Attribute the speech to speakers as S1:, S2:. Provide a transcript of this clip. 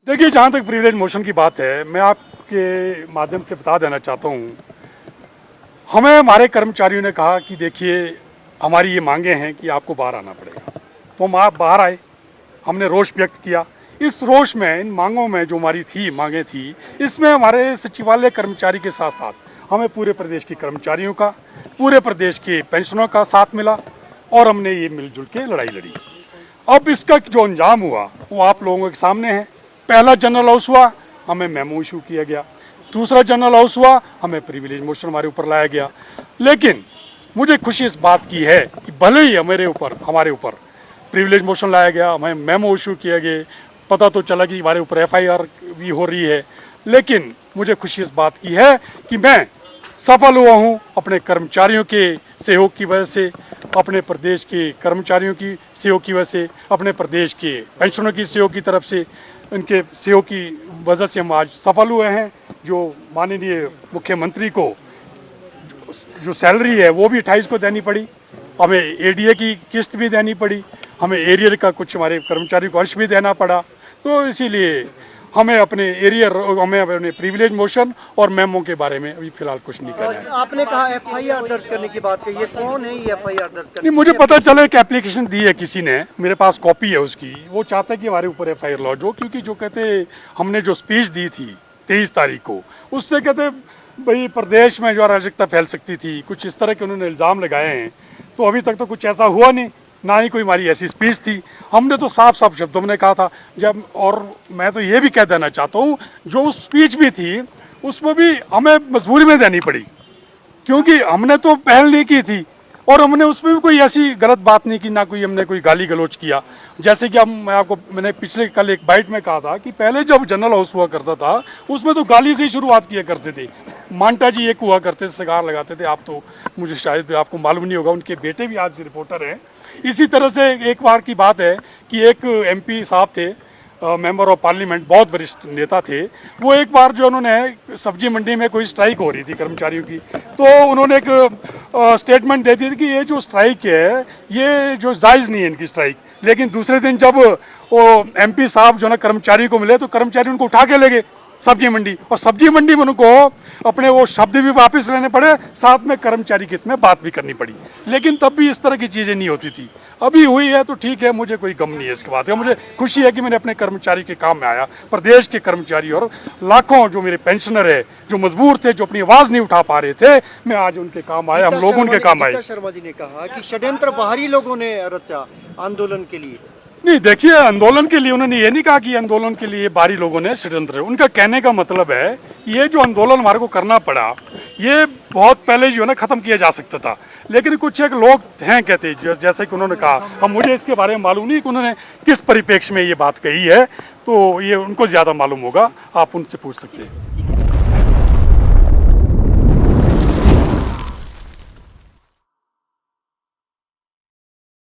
S1: देखिए, जहाँ तक प्रिविलेज मोशन की बात है, मैं आपके माध्यम से बता देना चाहता हूँ, हमें हमारे कर्मचारियों ने कहा कि देखिए हमारी ये मांगे हैं कि आपको बाहर आना पड़ेगा। तो हम आप बाहर आए, हमने रोष व्यक्त किया। इस रोष में, इन मांगों में जो हमारी मांगे थी, इसमें हमारे सचिवालय कर्मचारी के साथ साथ हमें पूरे प्रदेश के कर्मचारियों का, पूरे प्रदेश के पेंशनों का साथ मिला और हमने ये मिलजुल के लड़ाई लड़ी। अब इसका जो अंजाम हुआ वो आप लोगों के सामने है। पहला जनरल हाउस हुआ, हमें मेमो इशू किया गया। दूसरा जनरल हाउस हुआ, हमें प्रिविलेज मोशन हमारे ऊपर लाया गया। लेकिन मुझे खुशी इस बात की है कि भले ही हमारे ऊपर प्रिविलेज मोशन लाया गया, हमें मेमो इशू किया गया, पता तो चला कि हमारे ऊपर FIR भी हो रही है, लेकिन मुझे खुशी इस बात की है कि मैं सफल हुआ हूँ अपने कर्मचारियों के सहयोग की वजह से, अपने प्रदेश के कर्मचारियों की सहयोग की वजह से, अपने प्रदेश के पेंशनों की सहयोग की तरफ से, उनके सहयोग की वजह से हम आज सफल हुए हैं। जो माननीय मुख्यमंत्री को जो सैलरी है वो भी 28 को देनी पड़ी, हमें ADA की किस्त भी देनी पड़ी, हमें एरियर का कुछ हमारे कर्मचारियों को अंश भी देना पड़ा। तो इसीलिए हमें अपने अपने प्रिविलेज मोशन और मेमो के बारे में अभी फिलहाल कुछ नहीं करना है।
S2: आपने कहा FIR दर्ज करने की बात कही है, कौन है ये FIR दर्ज करने?
S1: नहीं, मुझे पता चला एक एप्लीकेशन दी है किसी ने, मेरे पास कॉपी है उसकी। वो चाहता है कि हमारे ऊपर FIR लॉन्च हो, क्योंकि जो कहते हमने जो स्पीच दी थी 23 तारीख को, उससे कहते भाई प्रदेश में जो अराजकता फैल सकती थी, कुछ इस तरह के उन्होंने इल्ज़ाम लगाए हैं। तो अभी तक तो कुछ ऐसा हुआ नहीं, ना ही कोई हमारी ऐसी स्पीच थी। हमने तो साफ साफ शब्दों में कहा था जब, और मैं तो ये भी कह देना चाहता हूँ, जो उस स्पीच भी थी उसमें भी हमें मजबूरी में देनी पड़ी, क्योंकि हमने तो पहल नहीं की थी और हमने उसमें भी कोई ऐसी गलत बात नहीं की, ना कोई हमने कोई गाली गलौज किया। जैसे कि मैंने पिछले कल एक बाइट में कहा था कि पहले जब जनरल हाउस हुआ करता था उसमें तो गाली से ही शुरुआत किया करते थे। मांटा जी एक हुआ करते थे, सिगार लगाते थे, आप तो मुझे शायद आपको मालूम नहीं होगा, उनके बेटे भी आज रिपोर्टर हैं। इसी तरह से एक बार की बात है कि एक MP साहब थे, मेंबर ऑफ पार्लियामेंट, बहुत वरिष्ठ नेता थे। वो एक बार जो उन्होंने सब्जी मंडी में कोई स्ट्राइक हो रही थी कर्मचारियों की, तो उन्होंने एक स्टेटमेंट दे दी थी कि ये जो स्ट्राइक है ये जो जायज़ नहीं है इनकी स्ट्राइक। लेकिन दूसरे दिन जब वो MP साहब जो ना कर्मचारी को मिले तो कर्मचारी उनको उठा के ले गए सब्जी मंडी, और सब्जी मंडी में उनको अपने वो शब्द भी वापस लेने पड़े, साथ में कर्मचारी के हित में बात भी करनी पड़ी। लेकिन तब भी इस तरह की चीज़ें नहीं होती थी। अभी हुई है तो ठीक है, मुझे कोई गम नहीं है इसके बात का। मुझे खुशी है कि मैंने अपने कर्मचारी के काम में आया, प्रदेश के कर्मचारी और लाखों जो मेरे पेंशनर है, जो मजबूर थे, जो अपनी आवाज़ नहीं उठा पा रहे थे, मैं आज उनके काम आया, हम लोग उनके काम आए।
S2: गीता शर्मा जी ने कहा कि षड्यंत्र बाहरी लोगों ने रचा आंदोलन के लिए।
S1: नहीं, देखिए, आंदोलन के लिए उन्होंने ये नहीं कहा कि आंदोलन के लिए बाहरी लोगों ने षड्यंत्र। उनका कहने का मतलब है ये जो आंदोलन हमारे को करना पड़ा, ये बहुत पहले जो है ना खत्म किया जा सकता था। लेकिन कुछ एक लोग हैं कहते, जैसे कि उन्होंने कहा, अब मुझे इसके बारे में मालूम नहीं कि उन्होंने किस परिप्रेक्ष्य में ये बात कही है, तो ये उनको ज़्यादा मालूम होगा, आप उनसे पूछ सकते हैं।